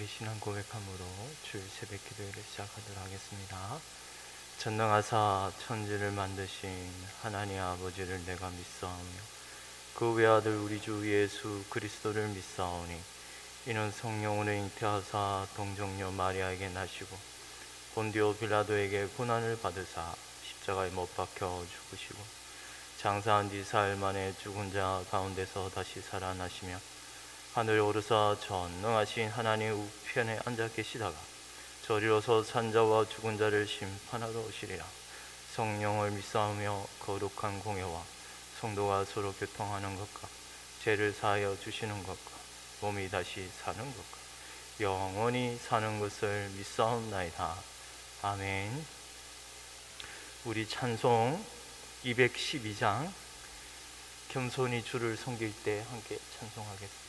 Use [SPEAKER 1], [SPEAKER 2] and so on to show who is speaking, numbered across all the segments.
[SPEAKER 1] 우리 신앙 고백함으로 주일 새벽 기도회를 시작하도록 하겠습니다. 전능하사 천지를 만드신 하나님 아버지를 내가 믿사오며 그 외아들 우리 주 예수 그리스도를 믿사오니 이는 성령으로 잉태하사 동정녀 마리아에게 나시고 본디오 빌라도에게 고난을 받으사 십자가에 못 박혀 죽으시고 장사한 뒤 사흘 만에 죽은 자 가운데서 다시 살아나시며 하늘에 오르사 전능하신 하나님 우편에 앉아 계시다가 저리로서 산자와 죽은 자를 심판하러 오시리라. 성령을 믿사오며 거룩한 공예와 성도가 서로 교통하는 것과 죄를 사하여 주시는 것과 몸이 다시 사는 것과 영원히 사는 것을 믿사옵나이다. 아멘. 우리 찬송 212장 겸손히 주를 섬길 때 함께 찬송하겠습니다.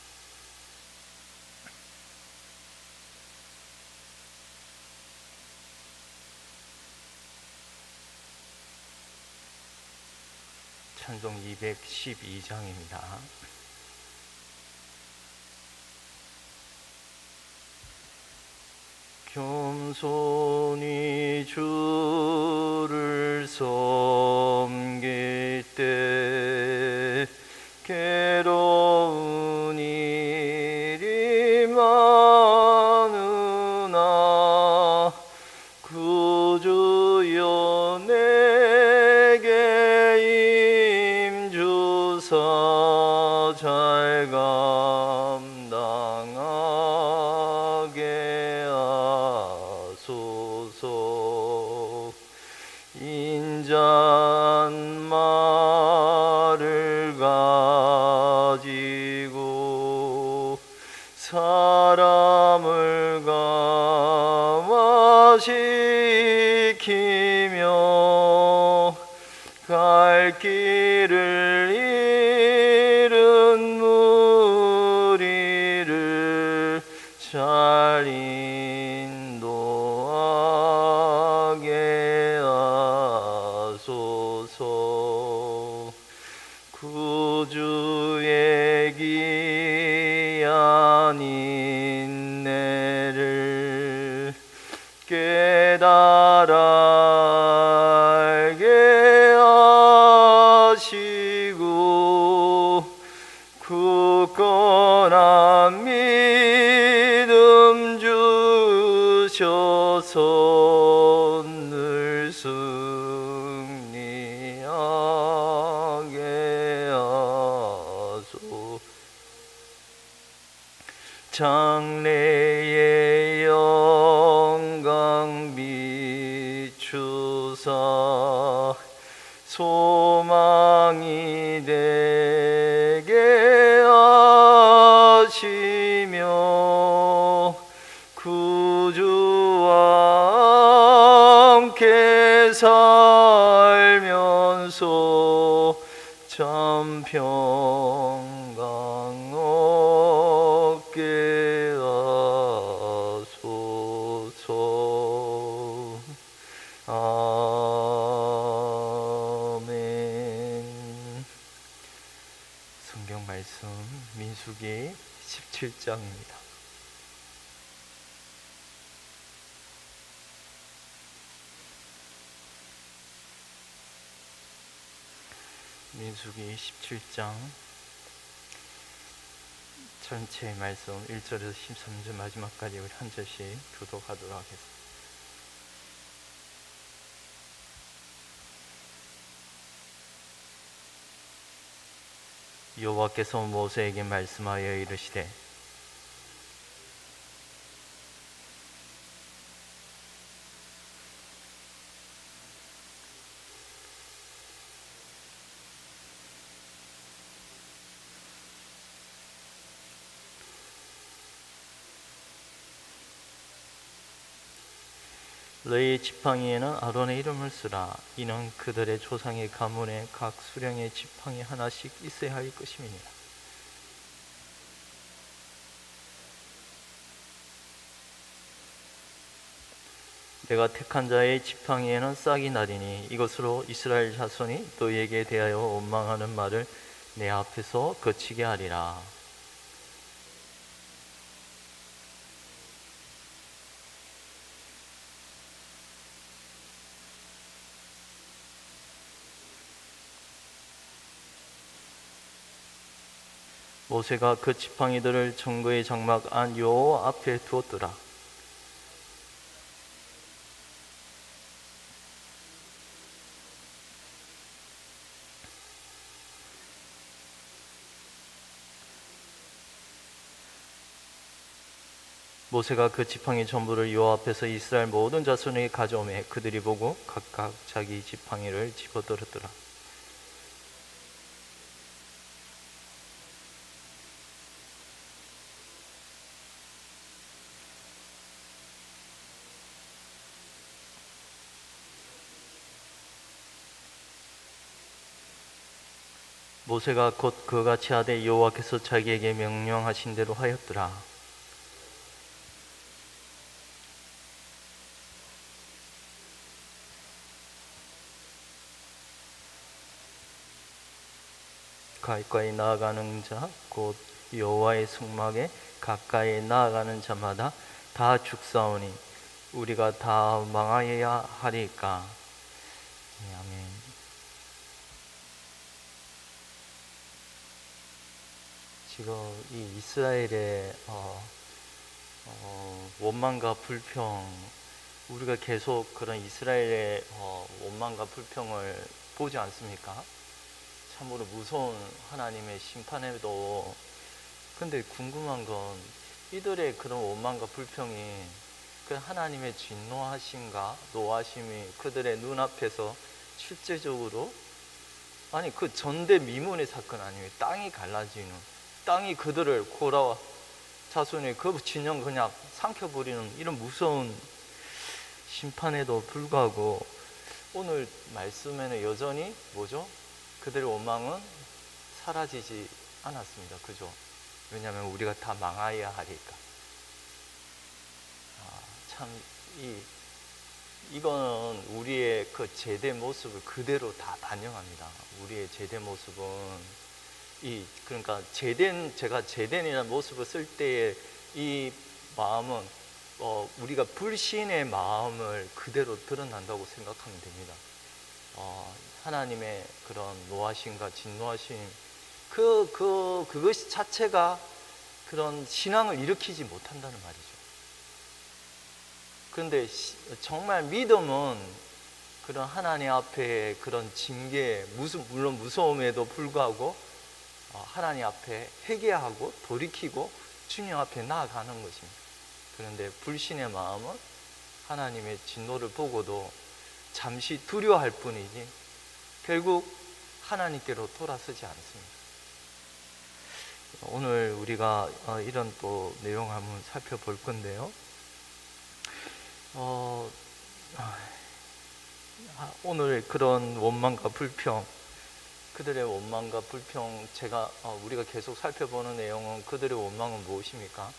[SPEAKER 1] 찬송 212장입니다. 겸손히 주를 섬길 때 괴로운 일이 많으나 구주여 내게 임주사 잘 감당하게 하소서. 인자한 말을 가지고 사람을 감화시키며 갈 길을 잃은 무리를 잘 인도하게 하소서. 구주의 귀한 인내를 깨달아 알게 하시고 굳건한 믿음 주셔서 늘 승리하게 하소. 장래의 영광 비추사 소망이 되게 하시며 구주와 함께 살면서 참 평강 얻게 하소서. 아멘. 성경 말씀 민수기 17장입니다. 민수기 17장 전체 말씀 1절에서 13절 마지막까지 우리 한 절씩 교독하도록 하겠습니다. 여호와께서 모세에게 말씀하여 이르시되 너희 지팡이에는 아론의 이름을 쓰라. 이는 그들의 조상의 가문에 각 수령의 지팡이 하나씩 있어야 할 것임이니라. 내가 택한 자의 지팡이에는 싹이 나리니 이것으로 이스라엘 자손이 너희에게 대하여 원망하는 말을 내 앞에서 거치게 하리라. 모세가 그 지팡이들을 정거의 장막 안 여호와 앞에 두었더라. 모세가 그 지팡이 전부를 여호와 앞에서 이스라엘 모든 자손에게 가져오매 그들이 보고 각각 자기 지팡이를 집어들었더라. 모세가 곧 그같이 하되 여호와께서 자기에게 명령하신 대로 하였더라. 가까이 나아가는 자 곧 여호와의 성막에 가까이 나아가는 자마다 다 죽사오니 우리가 다 망하여야 하리까. 아멘. 지금 이 이스라엘의 원망과 불평, 우리가 계속 그런 이스라엘의 원망과 불평을 보지 않습니까? 참으로 무서운 하나님의 심판에도. 근데 궁금한 건 이들의 그런 원망과 불평이 그 하나님의 진노하심과 노하심이 그들의 눈앞에서 실제적으로, 아니 그 전대미문의 사건 아니에요. 땅이 갈라지는, 땅이 그들을 고라와 자손의 그 진영 그냥 삼켜버리는 이런 무서운 심판에도 불구하고 오늘 말씀에는 여전히 뭐죠? 그들의 원망은 사라지지 않았습니다. 그죠? 왜냐하면 우리가 다 망하여야 하니까. 참 이거는 우리의 그 제대 모습을 그대로 다 반영합니다. 우리의 제대 모습은 그러니까 제가 제den이라는 모습을 쓸 때의 이 마음은 우리가 불신의 마음을 그대로 드러난다고 생각하면 됩니다. 하나님의 그런 노하심과 진노하심, 그것이 자체가 그런 신앙을 일으키지 못한다는 말이죠. 그런데 정말 믿음은 그런 하나님 앞에 그런 징계, 물론 무서움에도 불구하고 하나님 앞에 회개하고 돌이키고 주님 앞에 나아가는 것입니다. 그런데 불신의 마음은 하나님의 진노를 보고도 잠시 두려워할 뿐이지 결국 하나님께로 돌아서지 않습니다. 오늘 우리가 이런 또 내용을 한번 살펴볼 건데요. 오늘 그런 원망과 불평, 그들의 원망과 불평, 우리가 계속 살펴보는 내용은 그들의 원망은 무엇입니까?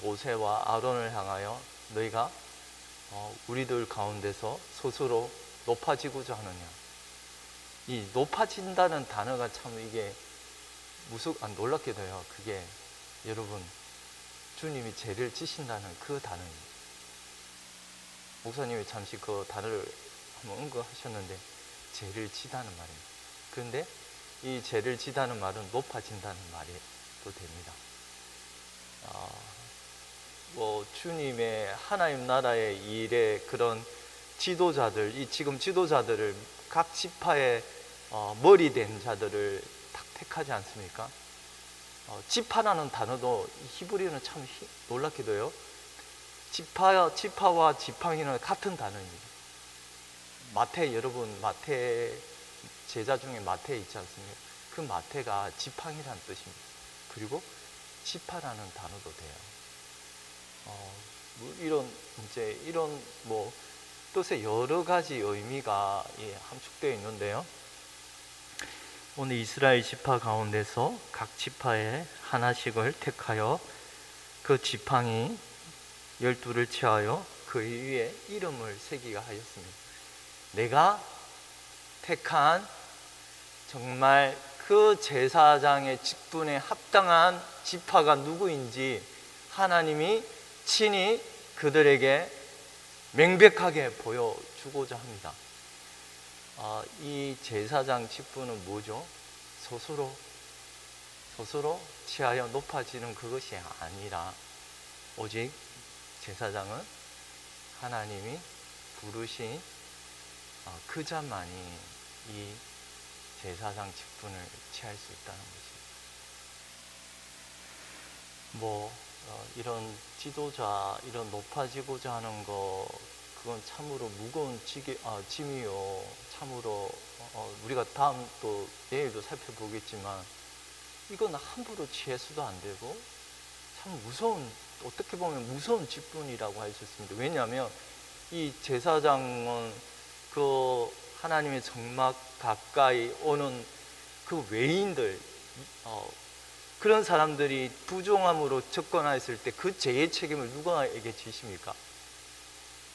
[SPEAKER 1] 모세와 아론을 향하여 너희가 우리들 가운데서 스스로 높아지고자 하느냐. 이 높아진다는 단어가 참 이게 놀랍게도 해요. 그게 여러분 주님이 죄를 지신다는 그 단어입니다. 목사님이 잠시 그 단어를 한번 언급하셨는데 죄를 지다는 말입니다. 그런데 이 죄를 지다는 말은 높아진다는 말이 또 됩니다. 주님의 하나님 나라의 일에 그런 지도자들, 지금 지도자들을 각 지파의 머리 된 자들을 딱 택하지 않습니까? 지파라는 단어도 히브리어는 참 놀랍게도요. 지파와 지팡이는 같은 단어입니다. 여러분 마태 제자 중에 마태 있지 않습니까? 그 마태가 지팡이라는 뜻입니다. 그리고 지파라는 단어도 돼요. 이런 뜻의 여러 가지 의미가 함축되어 있는데요. 오늘 이스라엘 지파 가운데서 각 지파에 하나씩을 택하여 그 지팡이 12를 취하여 그 위에 이름을 새기게 하였습니다. 내가 택한 정말 그 제사장의 직분에 합당한 지파가 누구인지 하나님이 친히 그들에게 명백하게 보여주고자 합니다. 이 제사장 직분은 뭐죠? 스스로 스스로 취하여 높아지는 그것이 아니라 오직 제사장은 하나님이 부르신 그 자만이 이 제사장 직분을 취할 수 있다는 것입니다. 이런 지도자, 이런 높아지고자 하는 거, 그건 참으로 무거운 짐이요. 참으로 우리가 다음 또 내일도 살펴보겠지만 이건 함부로 취해서도 안 되고 참 무서운, 어떻게 보면 무서운 직분이라고 할 수 있습니다. 왜냐하면 이 제사장은 그 하나님의 정막 가까이 오는 그 외인들, 그런 사람들이 부정함으로 접근하였을 때 그 죄의 책임을 누구에게 지십니까?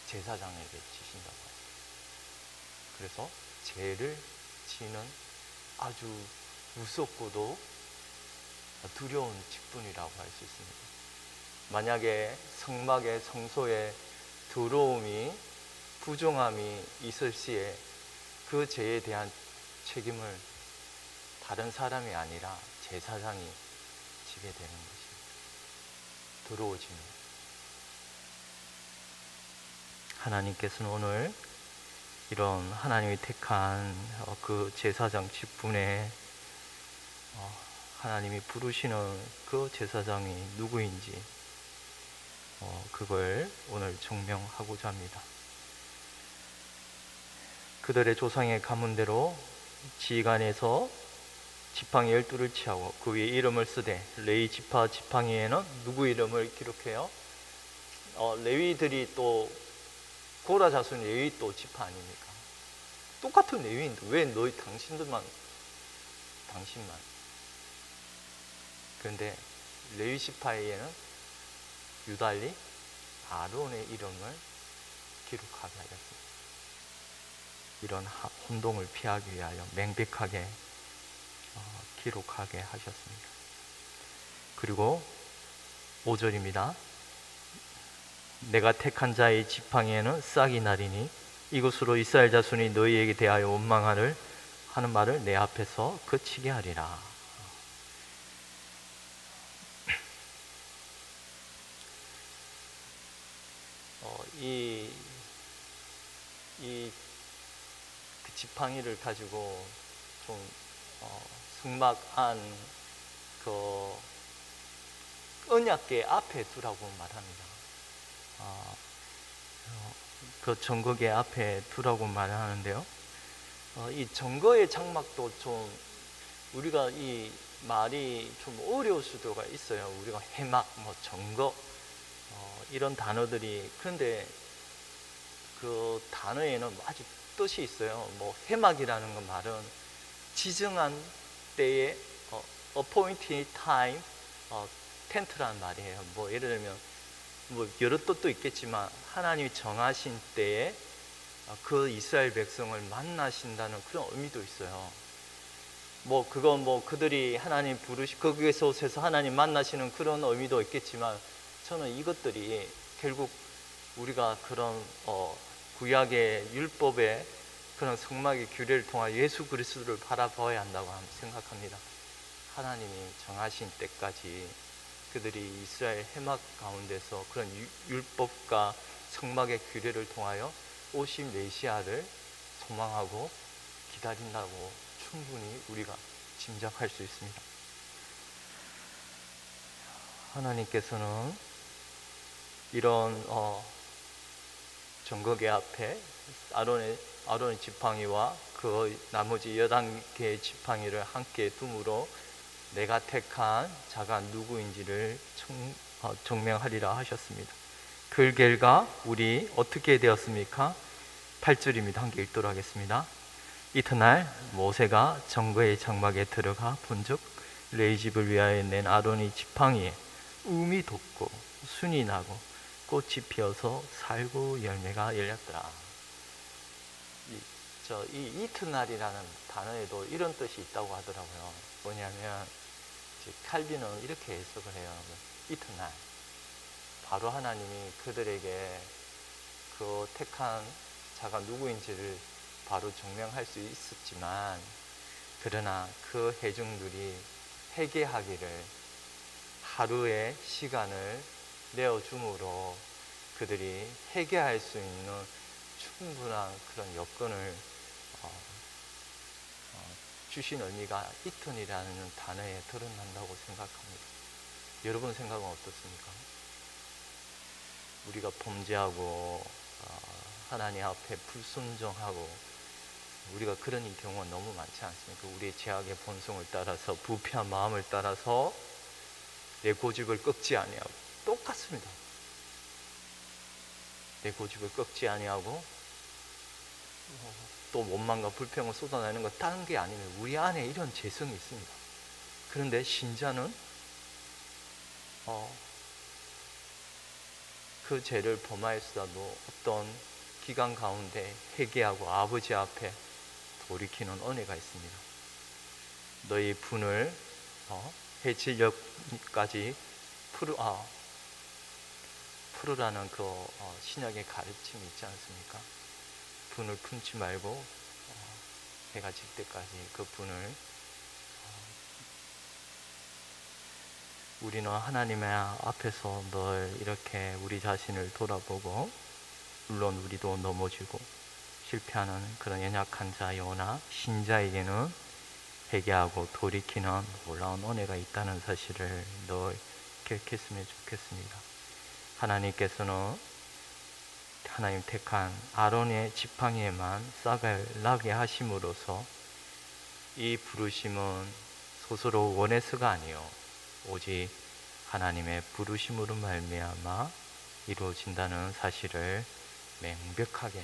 [SPEAKER 1] 제사장에게 지신다고 하죠. 그래서 죄를 지는 아주 무섭고도 두려운 직분이라고 할 수 있습니다. 만약에 성막의 성소에 더러움이, 부정함이 있을 시에 그 죄에 대한 책임을 다른 사람이 아니라 제사장이 지게 되는 것입니다. 더러워지면. 하나님께서는 오늘 이런 하나님이 택한 그 제사장 직분에 하나님이 부르시는 그 제사장이 누구인지 그걸 오늘 증명하고자 합니다. 그들의 조상의 가문대로 지휘관에서 지팡이 12를 취하고 그 위에 이름을 쓰되 레위 지파 지팡이에는 누구 이름을 기록해요? 레위들이 또 고라 자손 레위 또 지파 아닙니까? 똑같은 레위인데 왜 당신만. 그런데 레위 지파에는 유달리 아론의 이름을 기록하게 하였습니다. 이런 혼동을 피하기 위하여 명백하게 기록하게 하셨습니다. 그리고 5절입니다. 내가 택한 자의 지팡이에는 싹이 나리니 이것으로 이스라엘 자손이 너희에게 대하여 원망하는 말을 내 앞에서 그치게 하리라. 그 지팡이를 가지고 좀 성막 안 그 언약궤 앞에 두라고 말합니다. 그 정거궤 앞에 두라고 말하는데요. 이 정거의 장막도 좀 우리가 이 말이 좀 어려울 수도 있어요. 우리가 해막, 정거 이런 단어들이. 그런데 그 단어에는 아주 뜻이 있어요. 해막이라는 그 말은 지정한 때에 appointed time 텐트라는 말이에요. 예를 들면 여러 뜻도 있겠지만 하나님이 정하신 때에 그 이스라엘 백성을 만나신다는 그런 의미도 있어요. 그건 그들이 하나님 거기에서 하나님 만나시는 그런 의미도 있겠지만 저는 이것들이 결국 우리가 그런 구약의 율법의 그런 성막의 규례를 통해 예수 그리스도를 바라봐야 한다고 생각합니다. 하나님이 정하신 때까지 그들이 이스라엘 해막 가운데서 그런 율법과 성막의 규례를 통하여 오신 메시아를 소망하고 기다린다고 충분히 우리가 짐작할 수 있습니다. 하나님께서는 이런 정거궤 앞에 아론의 지팡이와 그 나머지 11개의 지팡이를 함께 둠으로 내가 택한 자가 누구인지를 증명하리라 하셨습니다. 그 결과 우리 어떻게 되었습니까? 8절입니다. 함께 읽도록 하겠습니다. 이튿날 모세가 정거의 장막에 들어가 본즉 레위 집을 위하여 낸 아론의 지팡이에 음이 돋고 순이 나고 꽃이 피어서 살구 열매가 열렸더라. 이 이튿날이라는 단어에도 이런 뜻이 있다고 하더라고요. 뭐냐면 칼빈은 이렇게 해석을 해요. 이튿날 바로 하나님이 그들에게 그 택한 자가 누구인지를 바로 증명할 수 있었지만 그러나 그 회중들이 회개하기를 하루의 시간을 내어줌으로 그들이 회개할 수 있는 충분한 그런 여건을 주신 의미가 이튼이라는 단어에 드러난다고 생각합니다. 여러분 생각은 어떻습니까? 우리가 범죄하고 하나님 앞에 불순종하고 우리가 그런 경우가 너무 많지 않습니까? 우리의 죄악의 본성을 따라서 부패한 마음을 따라서 내 고집을 꺾지 아니하고 똑같습니다. 내 고집을 꺾지 아니하고 또 원망과 불평을 쏟아내는 것 다른 게 아니면 우리 안에 이런 죄성이 있습니다. 그런데 신자는 그 죄를 범하였어도 어떤 기간 가운데 회개하고 아버지 앞에 돌이키는 은혜가 있습니다. 너희 분을 해질녘까지 풀으라는 그 신약의 가르침이 있지 않습니까? 분을 품지 말고 해가 질 때까지 그 분을 우리는 하나님의 앞에서 늘 이렇게 우리 자신을 돌아보고 물론 우리도 넘어지고 실패하는 그런 연약한 자요나 신자에게는 회개하고 돌이키는 놀라운 은혜가 있다는 사실을 늘 기억했으면 좋겠습니다. 하나님께서는 하나님 택한 아론의 지팡이에만 싹을 나게 하심으로써 이 부르심은 스스로 원해서가 아니요 오직 하나님의 부르심으로 말미암아 이루어진다는 사실을 명백하게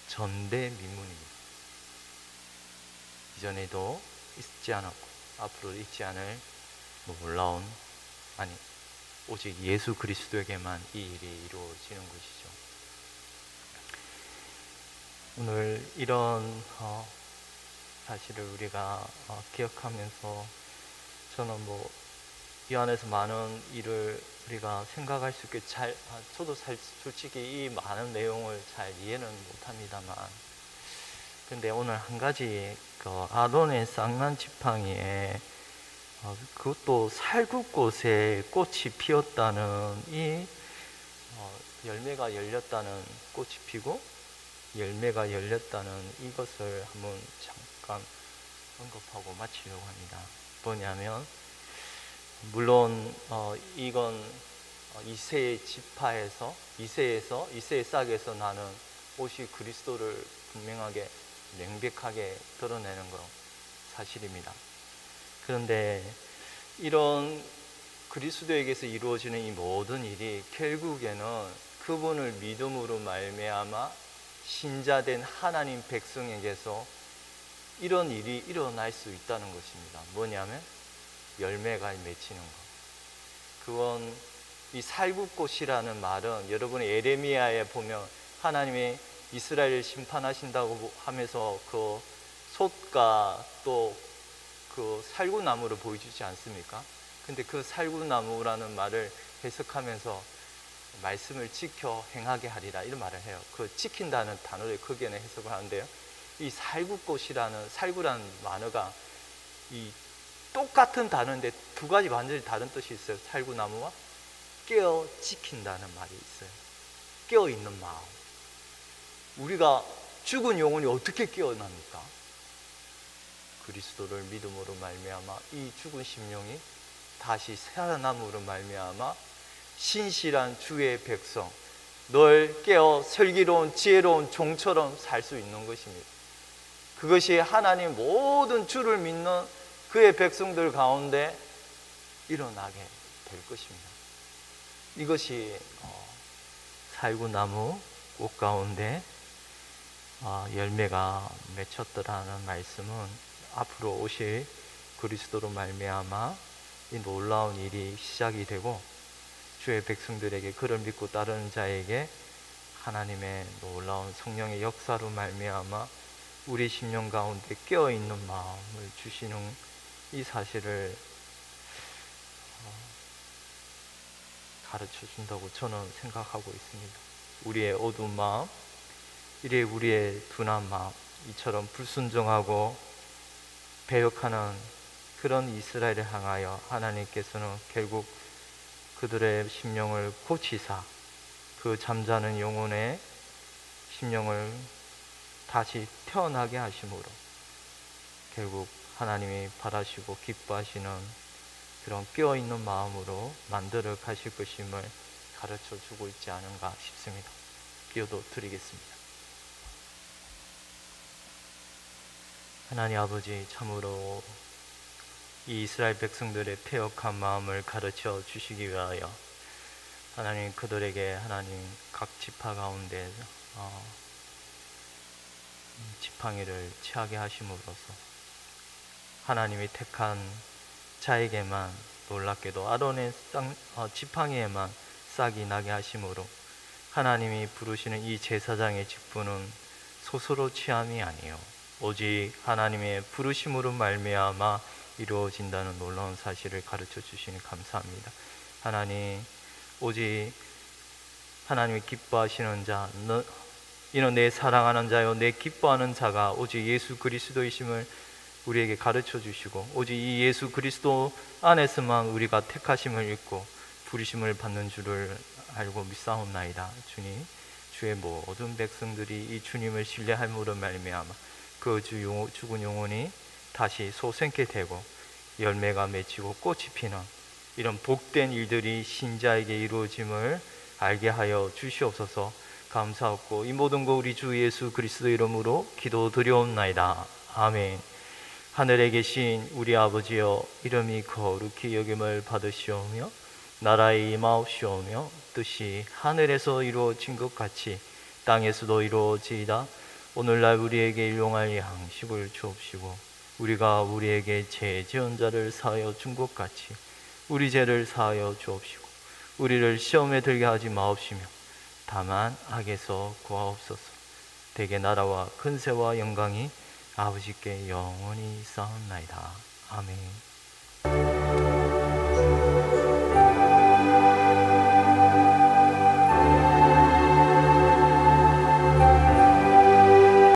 [SPEAKER 1] 전대미문입니다. 이전에도 있지 않았고 앞으로 있지 않을 놀라운 오직 예수 그리스도에게만 이 일이 이루어지는 것이죠. 오늘 이런 사실을 우리가 기억하면서 저는 이 안에서 많은 일을 우리가 생각할 수 있게 저도 솔직히 이 많은 내용을 잘 이해는 못합니다만 근데 오늘 한 가지 아론의 쌍난 지팡이에 그것도 살구꽃에 꽃이 피었다는 이 열매가 열렸다는 꽃이 피고 열매가 열렸다는 이것을 한번 잠깐 언급하고 마치려고 합니다. 뭐냐면 물론 이건 이새의 지파에서 이새의 싹에서 나는 옷이 그리스도를 분명하게 명백하게 드러내는 건 사실입니다. 그런데 이런 그리스도에게서 이루어지는 이 모든 일이 결국에는 그분을 믿음으로 말미암아 신자된 하나님 백성에게서 이런 일이 일어날 수 있다는 것입니다. 뭐냐면 열매가 맺히는 것. 그건 이 살구꽃이라는 말은 여러분이 에레미야에 보면 하나님이 이스라엘을 심판하신다고 하면서 그 솥과 또 그 살구나무를 보여주지 않습니까? 근데 그 살구나무라는 말을 해석하면서 말씀을 지켜 행하게 하리라 이런 말을 해요. 그 지킨다는 단어를 거기에는 해석을 하는데요. 이 살구라는 단어가 이 똑같은 단어인데 두 가지 완전히 다른 뜻이 있어요. 살구나무와 깨어 지킨다는 말이 있어요. 깨어 있는 마음. 우리가 죽은 영혼이 어떻게 깨어납니까? 그리스도를 믿음으로 말미암아 이 죽은 심령이 다시 살아남으로 말미암아 신실한 주의 백성, 늘 깨어 슬기로운 지혜로운 종처럼 살 수 있는 것입니다. 그것이 하나님 모든 주를 믿는 그의 백성들 가운데 일어나게 될 것입니다. 이것이 살구나무 꽃 가운데 열매가 맺혔더라는 말씀은 앞으로 오실 그리스도로 말미암아 이 놀라운 일이 시작이 되고 주의 백성들에게 그를 믿고 따르는 자에게 하나님의 놀라운 성령의 역사로 말미암아 우리 심령 가운데 깨어있는 마음을 주시는 이 사실을 가르쳐 준다고 저는 생각하고 있습니다. 우리의 어두운 마음, 이래 우리의 둔한 마음, 이처럼 불순종하고 배역하는 그런 이스라엘을 향하여 하나님께서는 결국 그들의 심령을 고치사 그 잠자는 영혼의 심령을 다시 태어나게 하심으로 결국 하나님이 바라시고 기뻐하시는 그런 깨어있는 마음으로 만들어 가실 것임을 가르쳐 주고 있지 않은가 싶습니다. 기도 드리겠습니다. 하나님 아버지, 참으로 이 이스라엘 백성들의 패역한 마음을 가르쳐 주시기 위하여 하나님 그들에게 하나님 각 지파 가운데 지팡이를 취하게 하심으로써 하나님이 택한 자에게만 놀랍게도 아론의 지팡이에만 싹이 나게 하심으로 하나님이 부르시는 이 제사장의 직분은 소수로 취함이 아니요 오직 하나님의 부르심으로 말미암아 이루어진다는 놀라운 사실을 가르쳐 주시니 감사합니다. 하나님, 오직 하나님이 기뻐하시는 자, 이는 내 사랑하는 자요 내 기뻐하는 자가 오직 예수 그리스도이심을 우리에게 가르쳐 주시고 오직 이 예수 그리스도 안에서만 우리가 택하심을 잊고 부르심을 받는 줄을 알고 믿사옵나이다. 주님, 주의 모든 백성들이 이 주님을 신뢰함으로 말미암아 그 죽은 영혼이 다시 솟생케 되고 열매가 맺히고 꽃이 피는 이런 복된 일들이 신자에게 이루어짐을 알게 하여 주시옵소서. 감사하고 이 모든 거 우리 주 예수 그리스도 이름으로 기도드리옵나이다. 아멘. 하늘에 계신 우리 아버지여, 이름이 거룩히 여김을 받으시오며 나라의 임하옵시오며 뜻이 하늘에서 이루어진 것 같이 땅에서도 이루어지이다. 오늘날 우리에게 일용할 양식을 주옵시고 우리가 우리에게 죄 지은 자를 사하여 준 것 같이 우리 죄를 사하여 주옵시고 우리를 시험에 들게 하지 마옵시며 다만 악에서 구하옵소서. 대개 나라와 근세와 영광이 아버지께 영원히 있사옵나이다. 아멘.